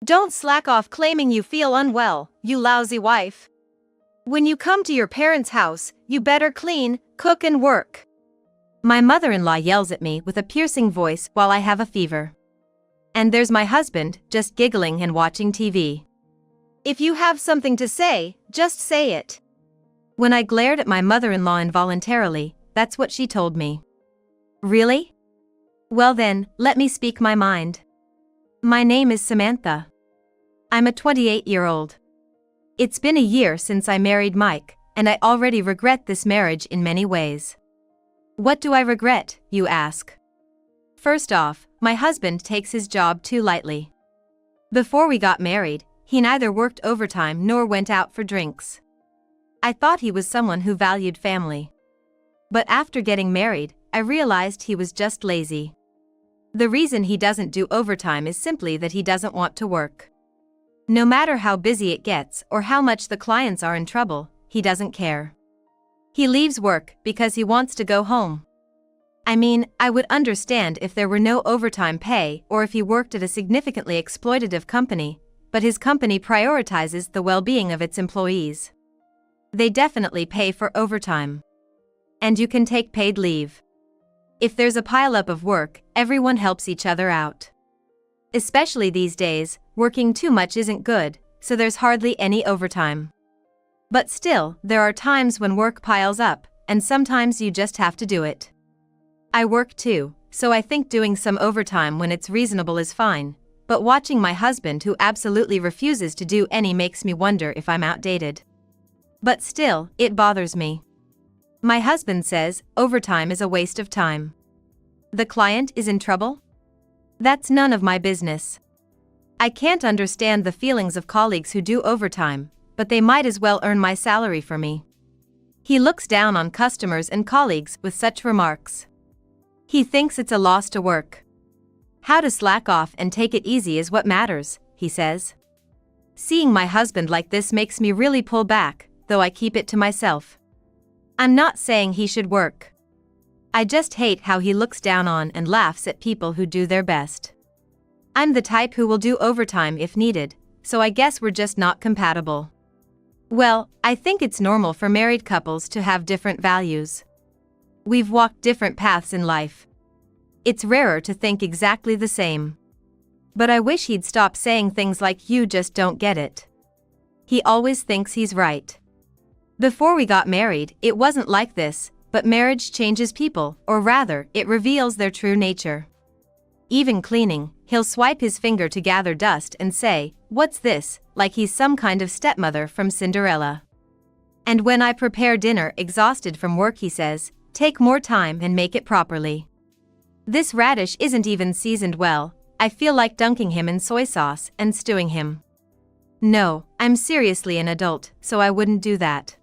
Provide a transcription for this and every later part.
Don't slack off claiming you feel unwell, you lousy wife. When you come to your parents' house, you better clean, cook and work. My mother-in-law yells at me with a piercing voice while I have a fever. And there's my husband, just giggling and watching TV. If you have something to say, just say it. When I glared at my mother-in-law involuntarily, that's what she told me. Really? Well then, let me speak my mind. My name is Samantha. I'm a 28-year-old. It's been a year since I married Mike, and I already regret this marriage in many ways. What do I regret, you ask? First off, my husband takes his job too lightly. Before we got married, he neither worked overtime nor went out for drinks. I thought he was someone who valued family. But after getting married, I realized he was just lazy. The reason he doesn't do overtime is simply that he doesn't want to work. No matter how busy it gets or how much the clients are in trouble, he doesn't care. He leaves work because he wants to go home. I mean, I would understand if there were no overtime pay or if he worked at a significantly exploitative company, but his company prioritizes the well-being of its employees. They definitely pay for overtime. And you can take paid leave. If there's a pileup of work, everyone helps each other out. Especially these days, working too much isn't good, so there's hardly any overtime. But still, there are times when work piles up, and sometimes you just have to do it. I work too, so I think doing some overtime when it's reasonable is fine, but watching my husband who absolutely refuses to do any makes me wonder if I'm outdated. But still, it bothers me. My husband says overtime is a waste of time. The client is in trouble? That's none of my business. I can't understand the feelings of colleagues who do overtime, but they might as well earn my salary for me. He looks down on customers and colleagues with such remarks. He thinks it's a loss to work. How to slack off and take it easy is what matters, he says. Seeing my husband like this makes me really pull back, though I keep it to myself. I'm not saying he should work. I just hate how he looks down on and laughs at people who do their best. I'm the type who will do overtime if needed, so I guess we're just not compatible. Well, I think it's normal for married couples to have different values. We've walked different paths in life. It's rarer to think exactly the same. But I wish he'd stop saying things like "you just don't get it." He always thinks he's right. Before we got married, it wasn't like this, but marriage changes people, or rather, it reveals their true nature. Even cleaning, he'll swipe his finger to gather dust and say, "What's this?" like he's some kind of stepmother from Cinderella. And when I prepare dinner exhausted from work, he says, "Take more time and make it properly. This radish isn't even seasoned well." I feel like dunking him in soy sauce and stewing him. No, I'm seriously an adult, so I wouldn't do that.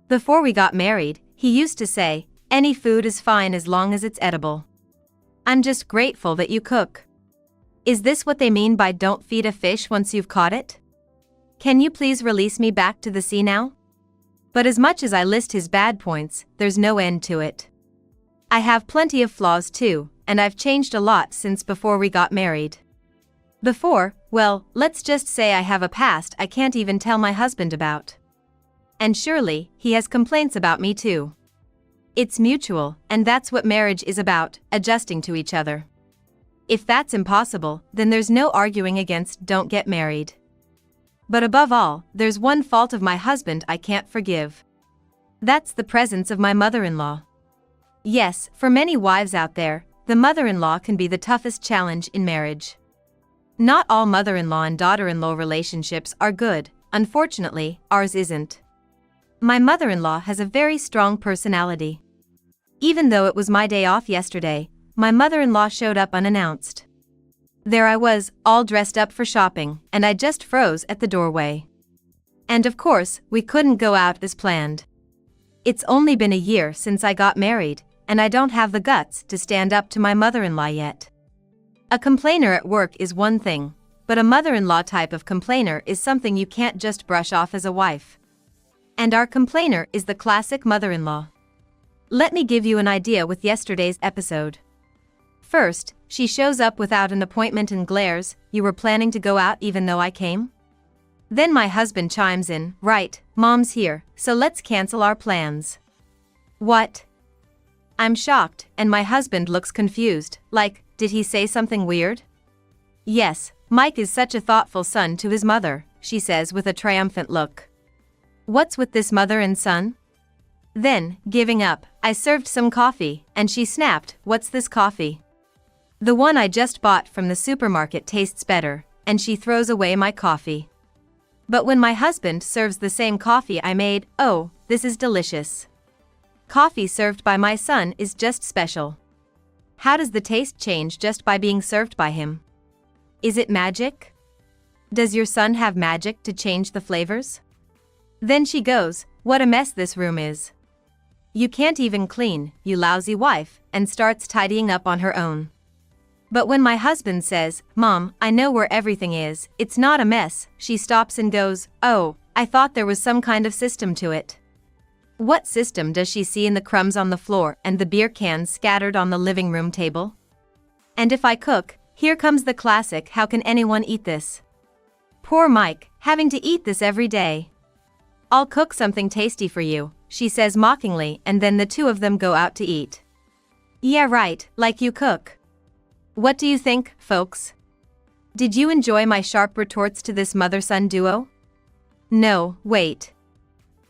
Before we got married, he used to say, "Any food is fine as long as it's edible. I'm just grateful that you cook." Is this what they mean by "don't feed a fish once you've caught it"? Can you please release me back to the sea now? But as much as I list his bad points, there's no end to it. I have plenty of flaws too, and I've changed a lot since before we got married. Before, well, let's just say I have a past I can't even tell my husband about. And surely, he has complaints about me too. It's mutual, and that's what marriage is about, adjusting to each other. If that's impossible, then there's no arguing against "don't get married." But above all, there's one fault of my husband I can't forgive. That's the presence of my mother-in-law. Yes, for many wives out there, the mother-in-law can be the toughest challenge in marriage. Not all mother-in-law and daughter-in-law relationships are good, unfortunately, ours isn't. My mother-in-law has a very strong personality. Even though it was my day off yesterday, my mother-in-law showed up unannounced. There I was, all dressed up for shopping, and I just froze at the doorway. And of course, we couldn't go out as planned. It's only been a year since I got married, and I don't have the guts to stand up to my mother-in-law yet. A complainer at work is one thing, but a mother-in-law type of complainer is something you can't just brush off as a wife. And our complainer is the classic mother-in-law. Let me give you an idea with yesterday's episode. First, She shows up without an appointment and glares, "You were planning to go out even though I came?" Then my husband chimes in, "Right, Mom's here, so let's cancel our plans." What? I'm shocked, and my husband looks confused, like, did he say something weird? "Yes, Mike is such a thoughtful son to his mother," she says with a triumphant look. "What's with this mother and son?" Then, giving up, I served some coffee, and she snapped, "What's this coffee? The one I just bought from the supermarket tastes better," and she throws away my coffee. But when my husband serves the same coffee I made, "Oh, this is delicious. Coffee served by my son is just special." How does the taste change just by being served by him? Is it magic? Does your son have magic to change the flavors? Then she goes, "What a mess this room is. You can't even clean, you lousy wife," and starts tidying up on her own. But when my husband says, "Mom, I know where everything is, it's not a mess," she stops and goes, "Oh, I thought there was some kind of system to it." What system does she see in the crumbs on the floor and the beer cans scattered on the living room table? And if I cook, here comes the classic, "How can anyone eat this?" Poor Mike, having to eat this every day. "I'll cook something tasty for you," she says mockingly, and then the two of them go out to eat. Yeah, right, like you cook. What do you think, folks? Did you enjoy my sharp retorts to this mother-son duo? No, wait.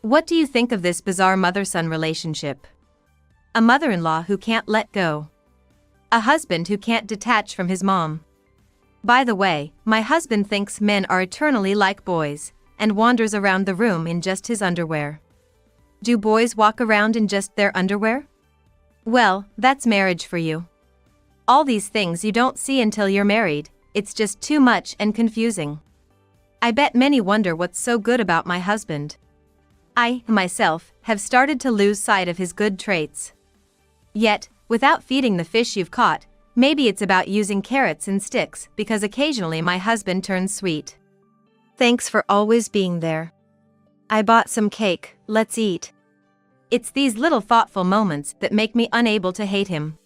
What do you think of this bizarre mother-son relationship? A mother-in-law who can't let go. A husband who can't detach from his mom. By the way, my husband thinks men are eternally like boys, and wanders around the room in just his underwear. Do boys walk around in just their underwear? Well, that's marriage for you. All these things you don't see until you're married, it's just too much and confusing. I bet many wonder what's so good about my husband. I, myself, have started to lose sight of his good traits. Yet, without feeding the fish you've caught, maybe it's about using carrots and sticks, because occasionally my husband turns sweet. Thanks for always being there. I bought some cake, let's eat. It's these little thoughtful moments that make me unable to hate him.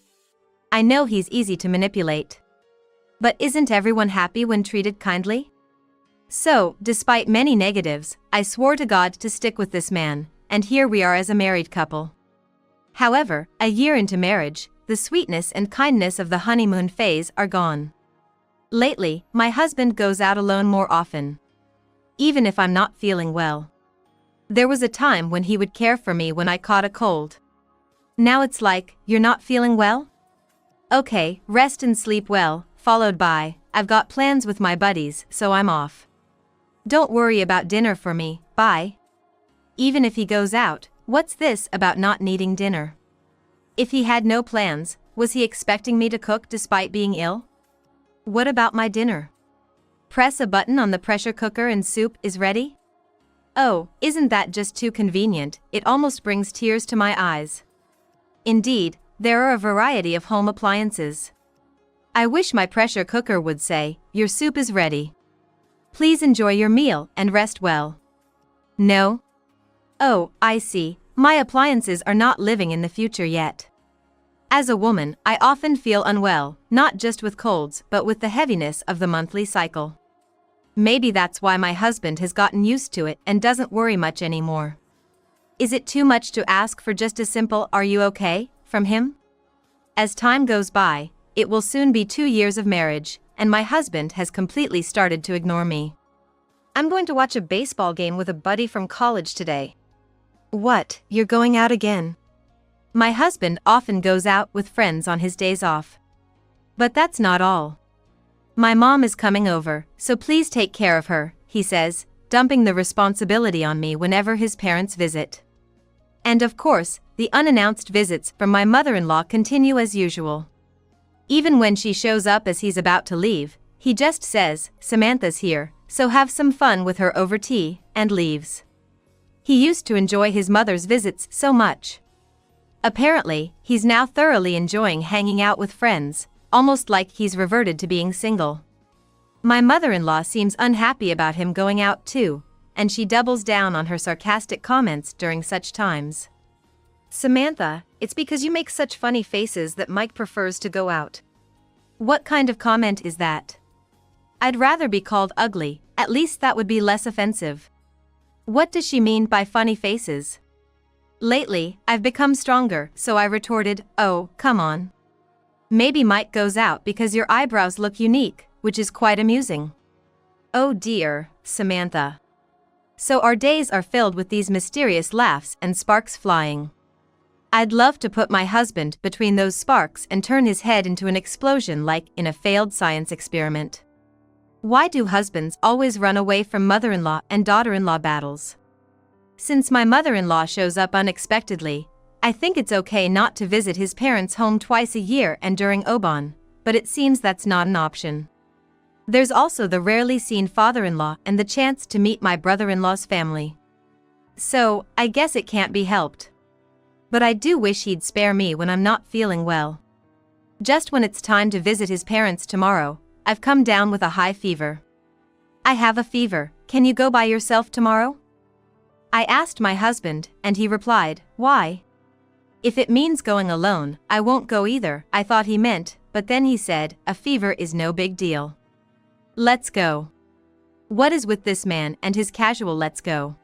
I know he's easy to manipulate. But isn't everyone happy when treated kindly? So, despite many negatives, I swore to God to stick with this man, and here we are as a married couple. However, a year into marriage, the sweetness and kindness of the honeymoon phase are gone. Lately, my husband goes out alone more often. Even if I'm not feeling well. There was a time when he would care for me when I caught a cold. Now it's like, "You're not feeling well? Okay, rest and sleep well," followed by, "I've got plans with my buddies, so I'm off. Don't worry about dinner for me, bye." Even if he goes out, what's this about not needing dinner? If he had no plans, was he expecting me to cook despite being ill? What about my dinner? Press a button on the pressure cooker and soup is ready? Oh, isn't that just too convenient, it almost brings tears to my eyes. Indeed, there are a variety of home appliances. I wish my pressure cooker would say, "Your soup is ready. Please enjoy your meal and rest well." No? Oh, I see, my appliances are not living in the future yet. As a woman, I often feel unwell, not just with colds but with the heaviness of the monthly cycle. Maybe that's why my husband has gotten used to it and doesn't worry much anymore. Is it too much to ask for just a simple "Are you okay?" from him? As time goes by, it will soon be 2 years of marriage, and my husband has completely started to ignore me. I'm going to watch a baseball game with a buddy from college today. What, you're going out again? My husband often goes out with friends on his days off. But that's not all. My mom is coming over, so please take care of her, he says, dumping the responsibility on me whenever his parents visit. And of course, the unannounced visits from my mother-in-law continue as usual. Even when she shows up as he's about to leave, he just says, "Samantha's here, so have some fun with her over tea," and leaves. He used to enjoy his mother's visits so much. Apparently, he's now thoroughly enjoying hanging out with friends, almost like he's reverted to being single. My mother-in-law seems unhappy about him going out too, and she doubles down on her sarcastic comments during such times. "Samantha, it's because you make such funny faces that Mike prefers to go out." What kind of comment is that? I'd rather be called ugly, at least that would be less offensive. What does she mean by funny faces? Lately, I've become stronger, so I retorted, oh, come on. Maybe Mike goes out because your eyebrows look unique, which is quite amusing. Oh dear, Samantha. So our days are filled with these mysterious laughs and sparks flying. I'd love to put my husband between those sparks and turn his head into an explosion like in a failed science experiment. Why do husbands always run away from mother-in-law and daughter-in-law battles? Since my mother-in-law shows up unexpectedly, I think it's okay not to visit his parents' home twice a year and during Oban, but it seems that's not an option. There's also the rarely seen father-in-law and the chance to meet my brother-in-law's family. So, I guess it can't be helped. But I do wish he'd spare me when I'm not feeling well. Just when it's time to visit his parents tomorrow, I've come down with a high fever. I have a fever, can you go by yourself tomorrow? I asked my husband, and he replied, why? If it means going alone, I won't go either, I thought he meant, but then he said, a fever is no big deal. Let's go. What is with this man and his casual let's go?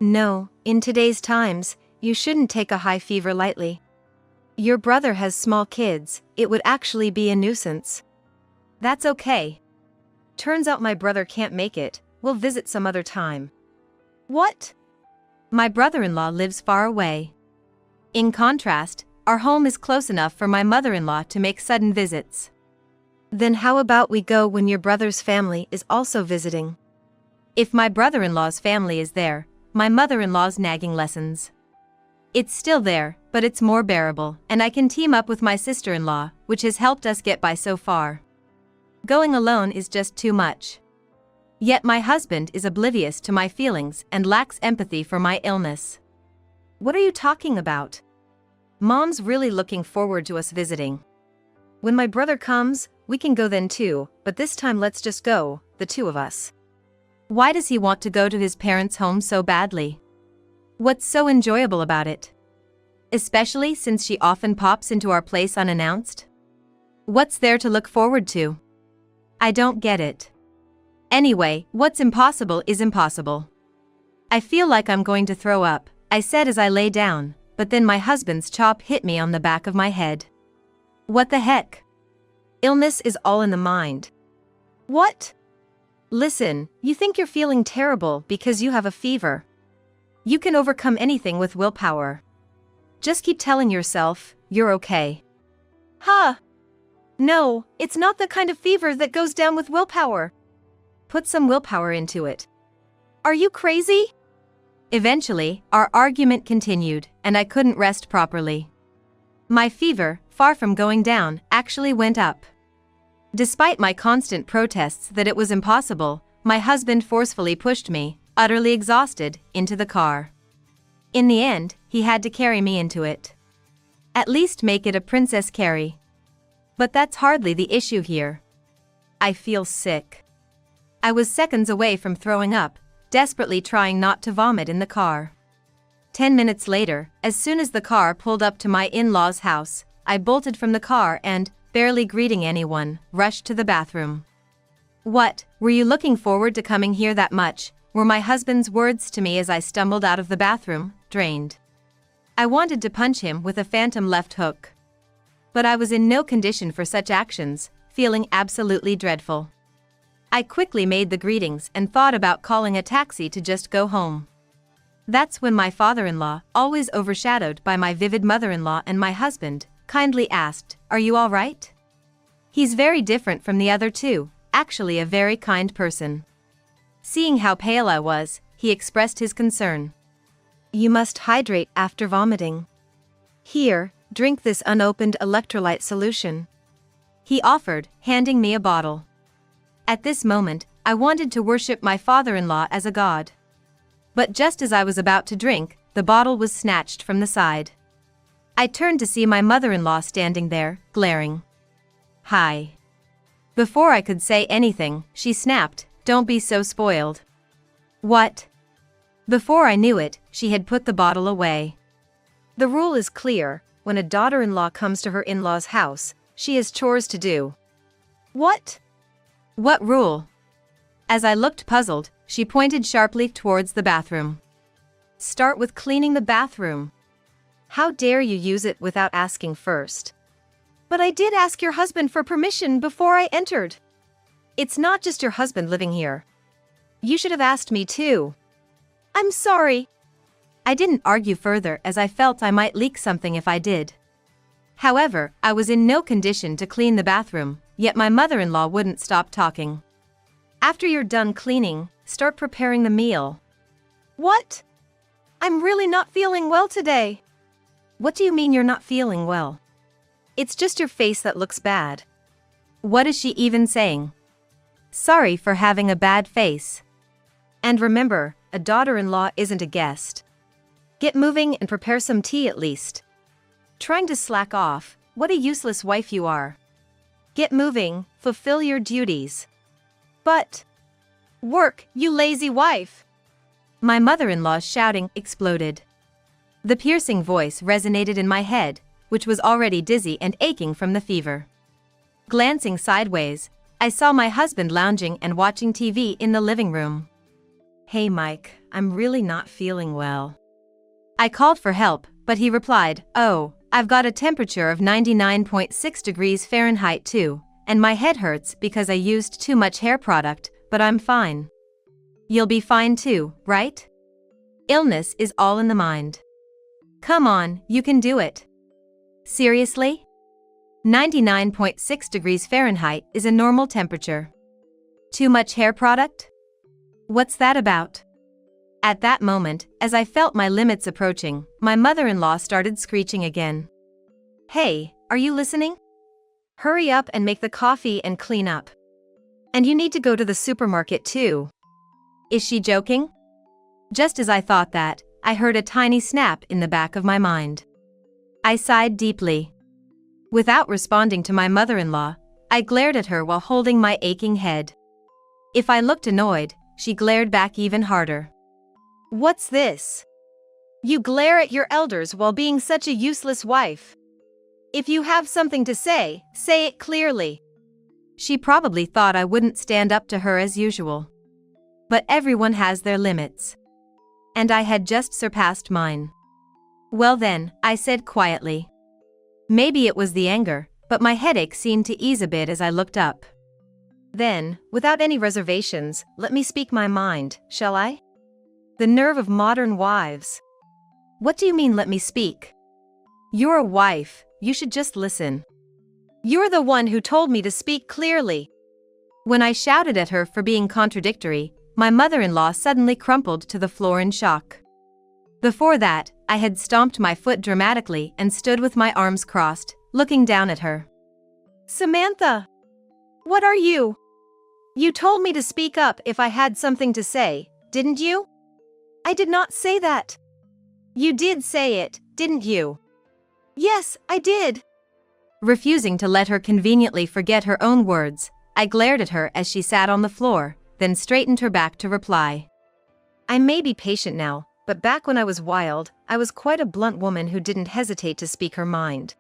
No, in today's times, you shouldn't take a high fever lightly. Your brother has small kids, it would actually be a nuisance. That's okay. Turns out my brother can't make it, we'll visit some other time. What? My brother-in-law lives far away. In contrast, our home is close enough for my mother-in-law to make sudden visits. Then how about we go when your brother's family is also visiting? If my brother-in-law's family is there, my mother-in-law's nagging lessens. It's still there, but it's more bearable, and I can team up with my sister-in-law, which has helped us get by so far. Going alone is just too much. Yet my husband is oblivious to my feelings and lacks empathy for my illness. What are you talking about? Mom's really looking forward to us visiting. When my brother comes, we can go then too, but this time let's just go, the two of us. Why does he want to go to his parents' home so badly? What's so enjoyable about it? Especially since she often pops into our place unannounced? What's there to look forward to? I don't get it. Anyway, what's impossible is impossible. I feel like I'm going to throw up, I said as I lay down, but then my husband's chop hit me on the back of my head. What the heck? Illness is all in the mind. What? Listen, you think you're feeling terrible because you have a fever. You can overcome anything with willpower. Just keep telling yourself, you're okay. Huh? No, it's not the kind of fever that goes down with willpower. Put some willpower into it. Are you crazy? Eventually, our argument continued, and I couldn't rest properly. My fever, far from going down, actually went up. Despite my constant protests that it was impossible, my husband forcefully pushed me, utterly exhausted, into the car. In the end, he had to carry me into it. At least make it a princess carry. But that's hardly the issue here. I feel sick. I was seconds away from throwing up, desperately trying not to vomit in the car. 10 minutes later, as soon as the car pulled up to my in-laws' house, I bolted from the car and, barely greeting anyone, rushed to the bathroom. What, were you looking forward to coming here that much? Were my husband's words to me as I stumbled out of the bathroom, drained. I wanted to punch him with a phantom left hook. But I was in no condition for such actions, feeling absolutely dreadful. I quickly made the greetings and thought about calling a taxi to just go home. That's when my father-in-law, always overshadowed by my vivid mother-in-law and my husband, kindly asked, "Are you all right?" He's very different from the other two, actually a very kind person. Seeing how pale I was, he expressed his concern. "You must hydrate after vomiting. Here, drink this unopened electrolyte solution," he offered, handing me a bottle. At this moment, I wanted to worship my father-in-law as a god. But just as I was about to drink, the bottle was snatched from the side. I turned to see my mother-in-law standing there, glaring. "Hi." Before I could say anything, she snapped, "Don't be so spoiled." What? Before I knew it, she had put the bottle away. The rule is clear, when a daughter-in-law comes to her in-laws' house, she has chores to do. What? What rule? As I looked puzzled, she pointed sharply towards the bathroom. Start with cleaning the bathroom. How dare you use it without asking first? But I did ask your husband for permission before I entered. It's not just your husband living here. You should have asked me too. I'm sorry. I didn't argue further as I felt I might leak something if I did. However, I was in no condition to clean the bathroom, yet my mother-in-law wouldn't stop talking. After you're done cleaning, start preparing the meal. What? I'm really not feeling well today. What do you mean you're not feeling well? It's just your face that looks bad. What is she even saying? Sorry for having a bad face. And remember, a daughter-in-law isn't a guest. Get moving and prepare some tea at least. Trying to slack off, what a useless wife you are. Get moving, fulfill your duties. But work, you lazy wife. My mother-in-law's shouting exploded. The piercing voice resonated in my head, which was already dizzy and aching from the fever. Glancing sideways, I saw my husband lounging and watching TV in the living room. Hey Mike, I'm really not feeling well. I called for help, but he replied, oh, I've got a temperature of 99.6 degrees Fahrenheit too, and my head hurts because I used too much hair product, but I'm fine. You'll be fine too, right? Illness is all in the mind. Come on, you can do it. Seriously? 99.6 degrees Fahrenheit is a normal temperature. Too much hair product? What's that about? At that moment, as I felt my limits approaching, my mother-in-law started screeching again. Hey, are you listening? Hurry up and make the coffee and clean up. And you need to go to the supermarket too. Is she joking? Just as I thought that, I heard a tiny snap in the back of my mind. I sighed deeply. Without responding to my mother-in-law, I glared at her while holding my aching head. If I looked annoyed, she glared back even harder. What's this? You glare at your elders while being such a useless wife. If you have something to say it clearly. She probably thought I wouldn't stand up to her as usual. But everyone has their limits. And I had just surpassed mine. Well then, I said quietly. Maybe it was the anger, but my headache seemed to ease a bit as I looked up. Then, without any reservations, let me speak my mind, shall I? The nerve of modern wives. What do you mean let me speak? You're a wife, you should just listen. You're the one who told me to speak clearly. When I shouted at her for being contradictory, my mother-in-law suddenly crumpled to the floor in shock. Before that, I had stomped my foot dramatically and stood with my arms crossed, looking down at her. Samantha! What are you? You told me to speak up if I had something to say, didn't you? I did not say that. You did say it, didn't you? Yes, I did. Refusing to let her conveniently forget her own words, I glared at her as she sat on the floor, then straightened her back to reply. I may be patient now, but back when I was wild, I was quite a blunt woman who didn't hesitate to speak her mind.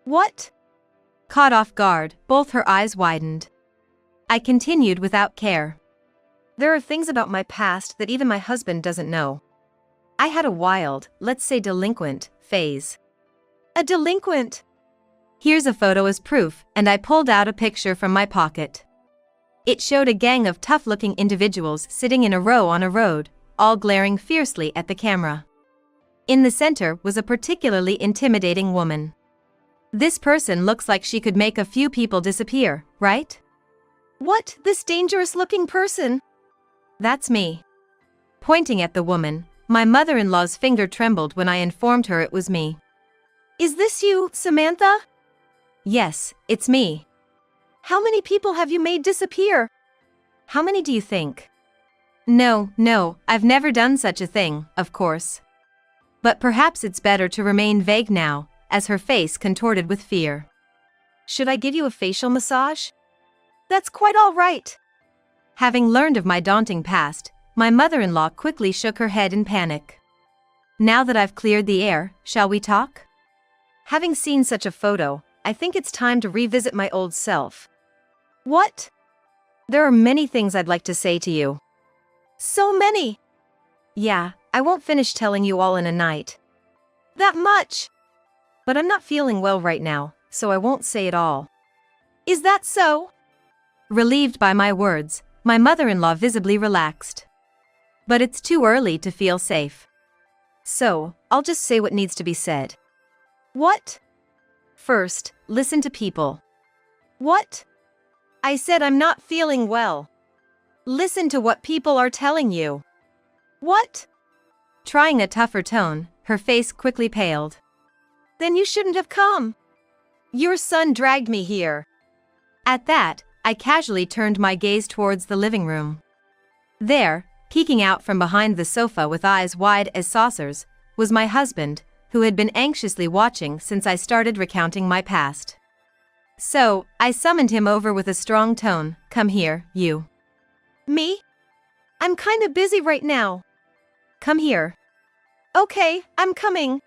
What? Caught off guard, both her eyes widened. I continued without care. There are things about my past that even my husband doesn't know. I had a wild, let's say delinquent, phase. A delinquent? Here's a photo as proof, and I pulled out a picture from my pocket. It showed a gang of tough-looking individuals sitting in a row on a road, all glaring fiercely at the camera. In the center was a particularly intimidating woman. This person looks like she could make a few people disappear, right? What, this dangerous-looking person? That's me. Pointing at the woman, my mother-in-law's finger trembled when I informed her it was me. Is this you, Samantha? Yes, it's me. How many people have you made disappear? How many do you think? No, I've never done such a thing, of course. But perhaps it's better to remain vague now, as her face contorted with fear. Should I give you a facial massage? That's quite all right. Having learned of my daunting past, my mother-in-law quickly shook her head in panic. Now that I've cleared the air, shall we talk? Having seen such a photo, I think it's time to revisit my old self. What? There are many things I'd like to say to you. So many. Yeah, I won't finish telling you all in a night. That much. But I'm not feeling well right now, so I won't say it all. Is that so? Relieved by my words, my mother-in-law visibly relaxed. But it's too early to feel safe. So, I'll just say what needs to be said. What? First, listen to people. What? I said I'm not feeling well. Listen to what people are telling you. What? Trying a tougher tone, her face quickly paled. Then you shouldn't have come. Your son dragged me here. At that, I casually turned my gaze towards the living room. There, peeking out from behind the sofa with eyes wide as saucers, was my husband, who had been anxiously watching since I started recounting my past. So, I summoned him over with a strong tone. Come here, you. Me? I'm kinda busy right now. Come here. Okay, I'm coming.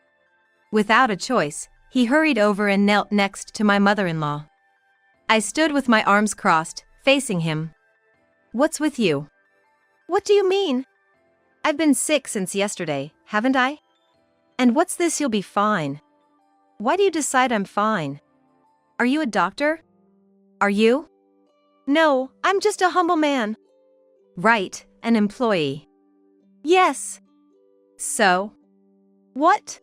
Without a choice, he hurried over and knelt next to my mother-in-law. I stood with my arms crossed, facing him. What's with you? What do you mean? I've been sick since yesterday, haven't I? And what's this you'll be fine? Why do you decide I'm fine? Are you a doctor? Are you? No, I'm just a humble man. Right, an employee. Yes. So? What?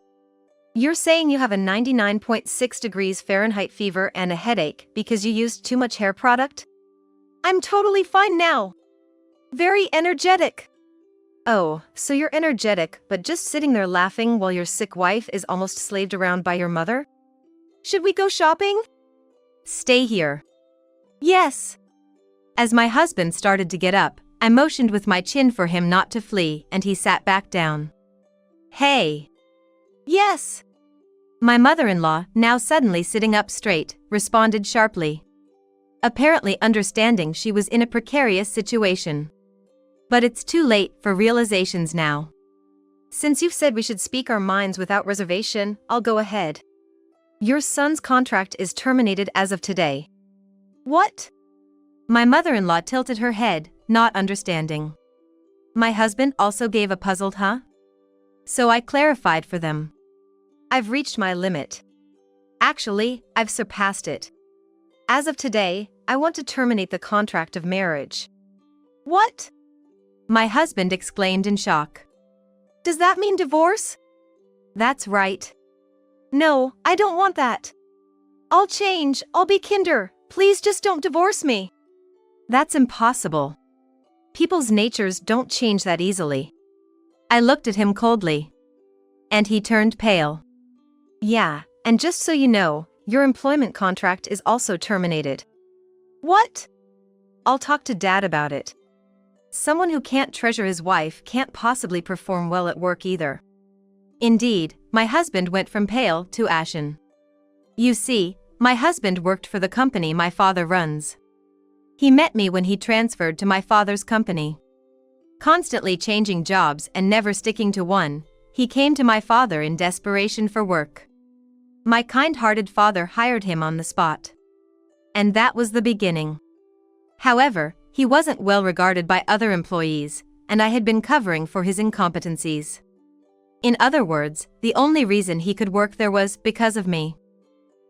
You're saying you have a 99.6 degrees Fahrenheit fever and a headache because you used too much hair product? I'm totally fine now. Very energetic. Oh, so you're energetic but just sitting there laughing while your sick wife is almost slaved around by your mother? Should we go shopping? Stay here. Yes. As my husband started to get up, I motioned with my chin for him not to flee, and he sat back down. Hey. Yes. My mother-in-law, now suddenly sitting up straight, responded sharply. Apparently understanding she was in a precarious situation. But it's too late for realizations now. Since you've said we should speak our minds without reservation, I'll go ahead. Your son's contract is terminated as of today. What? My mother-in-law tilted her head, not understanding. My husband also gave a puzzled huh? So I clarified for them. I've reached my limit. Actually, I've surpassed it. As of today, I want to terminate the contract of marriage. What? My husband exclaimed in shock. Does that mean divorce? That's right. No, I don't want that. I'll change, I'll be kinder, please just don't divorce me. That's impossible. People's natures don't change that easily. I looked at him coldly. And he turned pale. Yeah, and just so you know, your employment contract is also terminated. What? I'll talk to Dad about it. Someone who can't treasure his wife can't possibly perform well at work either. Indeed, my husband went from pale to ashen. You see, my husband worked for the company my father runs. He met me when he transferred to my father's company. Constantly changing jobs and never sticking to one, he came to my father in desperation for work. My kind-hearted father hired him on the spot. And that was the beginning. However, he wasn't well regarded by other employees, and I had been covering for his incompetencies. In other words, the only reason he could work there was because of me.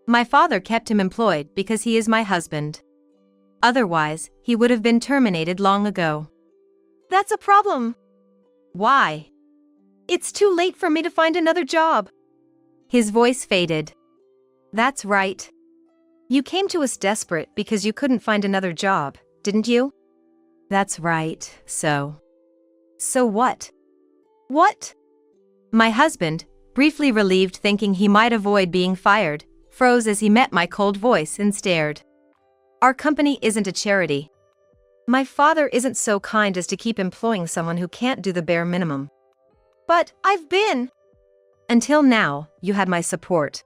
My father kept him employed because he is my husband. Otherwise, he would have been terminated long ago. That's a problem. Why? It's too late for me to find another job. His voice faded. That's right. You came to us desperate because you couldn't find another job, didn't you? That's right, so. So what? What? My husband, briefly relieved thinking he might avoid being fired, froze as he met my cold voice and stared. Our company isn't a charity. My father isn't so kind as to keep employing someone who can't do the bare minimum. But I've been. Until now, you had my support.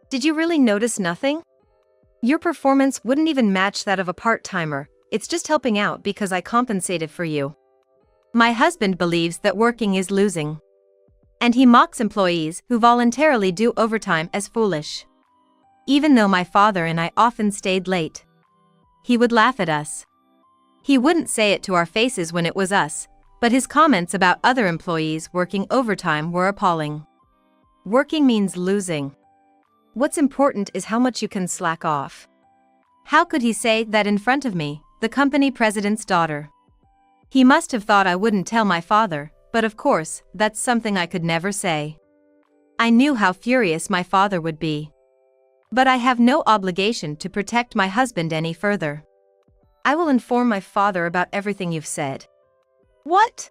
Did you really notice nothing? Your performance wouldn't even match that of a part-timer, it's just helping out because I compensated for you. My husband believes that working is losing. And he mocks employees who voluntarily do overtime as foolish. Even though my father and I often stayed late. He would laugh at us. He wouldn't say it to our faces when it was us, but his comments about other employees working overtime were appalling. Working means losing. What's important is how much you can slack off. How could he say that in front of me, the company president's daughter? He must have thought I wouldn't tell my father, but of course, that's something I could never say. I knew how furious my father would be. But I have no obligation to protect my husband any further. I will inform my father about everything you've said. What?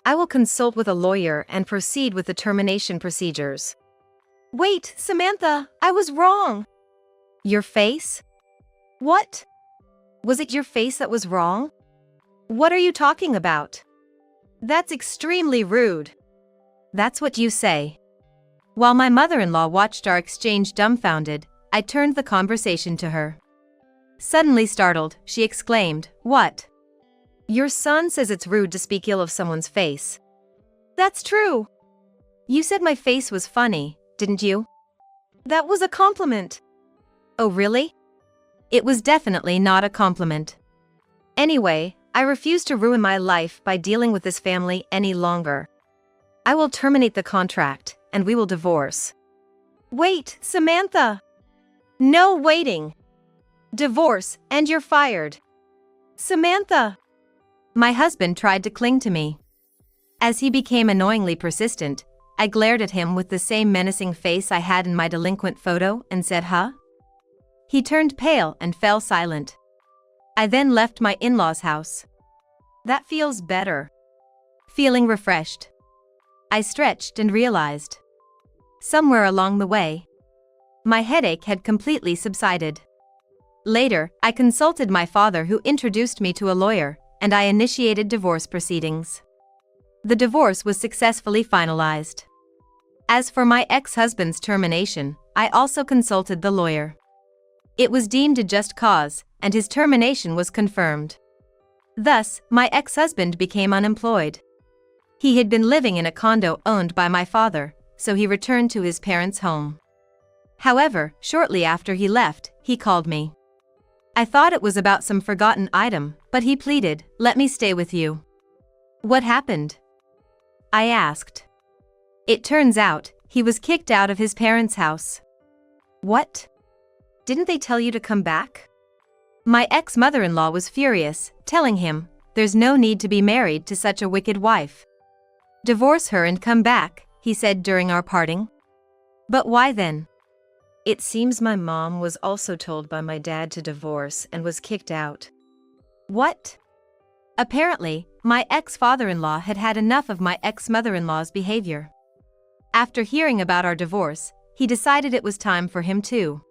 I will consult with a lawyer and proceed with the termination procedures. Wait, Samantha, I was wrong. Your face? What? Was it your face that was wrong? What are you talking about? That's extremely rude. That's what you say. While my mother-in-law watched our exchange dumbfounded, I turned the conversation to her. Suddenly startled, she exclaimed, "What? Your son says it's rude to speak ill of someone's face." That's true. You said my face was funny, didn't you? That was a compliment. Oh really? It was definitely not a compliment. Anyway, I refuse to ruin my life by dealing with this family any longer. I will terminate the contract, and we will divorce. Wait, Samantha! No waiting! Divorce, and you're fired. Samantha! My husband tried to cling to me. As he became annoyingly persistent, I glared at him with the same menacing face I had in my delinquent photo and said, "Huh?" He turned pale and fell silent. I then left my in-laws' house. That feels better. Feeling refreshed. I stretched and realized. Somewhere along the way, my headache had completely subsided. Later, I consulted my father, who introduced me to a lawyer, and I initiated divorce proceedings. The divorce was successfully finalized. As for my ex-husband's termination, I also consulted the lawyer. It was deemed a just cause, and his termination was confirmed. Thus, my ex-husband became unemployed. He had been living in a condo owned by my father, so he returned to his parents' home. However, shortly after he left, he called me. I thought it was about some forgotten item, but he pleaded, "Let me stay with you." What happened? I asked. It turns out, he was kicked out of his parents' house. What? Didn't they tell you to come back? My ex-mother-in-law was furious, telling him, "There's no need to be married to such a wicked wife. Divorce her and come back," he said during our parting. But why then? It seems my mom was also told by my dad to divorce and was kicked out. What? Apparently, my ex-father-in-law had had enough of my ex-mother-in-law's behavior. After hearing about our divorce, he decided it was time for him too.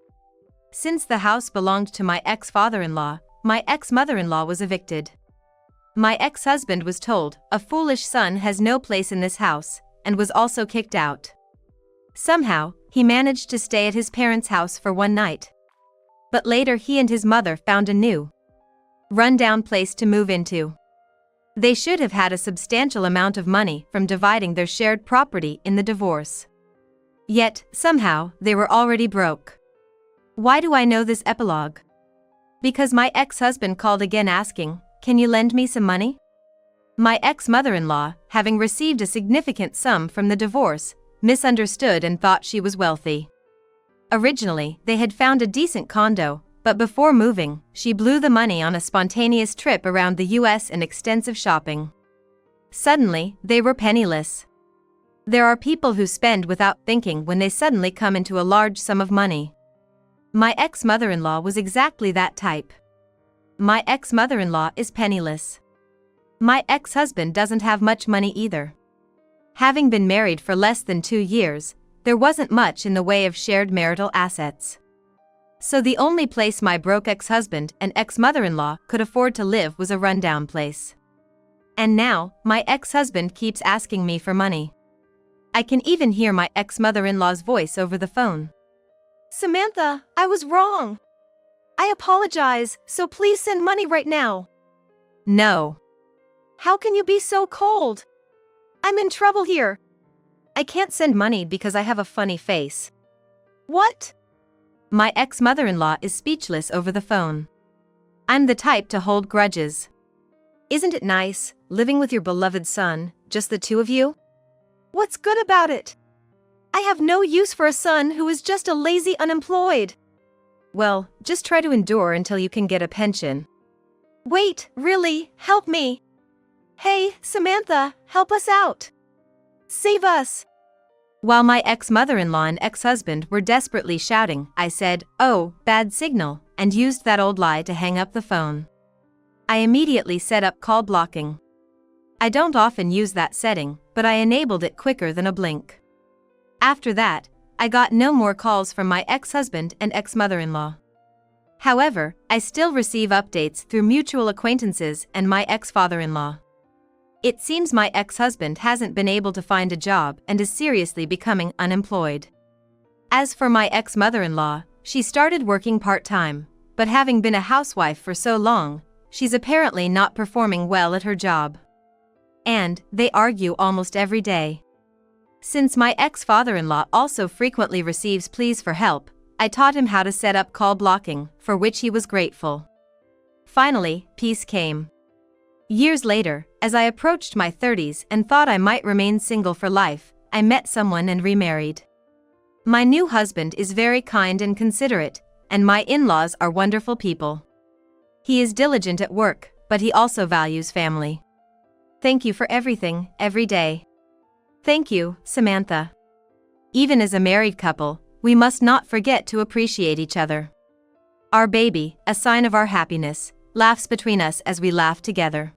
Since the house belonged to my ex-father-in-law, my ex-mother-in-law was evicted. My ex-husband was told, "A foolish son has no place in this house," and was also kicked out. Somehow, he managed to stay at his parents' house for one night. But later he and his mother found a new, run-down place to move into. They should have had a substantial amount of money from dividing their shared property in the divorce. Yet, somehow, they were already broke. Why do I know this epilogue? Because my ex-husband called again asking, "Can you lend me some money?" My ex-mother-in-law, having received a significant sum from the divorce, misunderstood and thought she was wealthy. Originally, they had found a decent condo, but before moving, she blew the money on a spontaneous trip around the US and extensive shopping. Suddenly, they were penniless. There are people who spend without thinking when they suddenly come into a large sum of money. My ex-mother-in-law was exactly that type. My ex-mother-in-law is penniless. My ex-husband doesn't have much money either. Having been married for less than 2 years, there wasn't much in the way of shared marital assets. So the only place my broke ex-husband and ex-mother-in-law could afford to live was a rundown place. And now, my ex-husband keeps asking me for money. I can even hear my ex-mother-in-law's voice over the phone. "Samantha, I was wrong. I apologize, so please send money right now." No. How can you be so cold? I'm in trouble here. I can't send money because I have a funny face. What? My ex-mother-in-law is speechless over the phone. I'm the type to hold grudges. Isn't it nice, living with your beloved son, just the two of you? What's good about it? I have no use for a son who is just a lazy unemployed. Well, just try to endure until you can get a pension. Wait, really, help me. Hey, Samantha, help us out. Save us. While my ex-mother-in-law and ex-husband were desperately shouting, I said, "Oh, bad signal," and used that old lie to hang up the phone. I immediately set up call blocking. I don't often use that setting, but I enabled it quicker than a blink. After that, I got no more calls from my ex-husband and ex-mother-in-law. However, I still receive updates through mutual acquaintances and my ex-father-in-law. It seems my ex-husband hasn't been able to find a job and is seriously becoming unemployed. As for my ex-mother-in-law, she started working part-time, but having been a housewife for so long, she's apparently not performing well at her job. And they argue almost every day. Since my ex-father-in-law also frequently receives pleas for help, I taught him how to set up call blocking, for which he was grateful. Finally, peace came. Years later, as I approached my 30s and thought I might remain single for life, I met someone and remarried. My new husband is very kind and considerate, and my in-laws are wonderful people. He is diligent at work, but he also values family. Thank you for everything, every day. Thank you, Samantha. Even as a married couple, we must not forget to appreciate each other. Our baby, a sign of our happiness, laughs between us as we laugh together.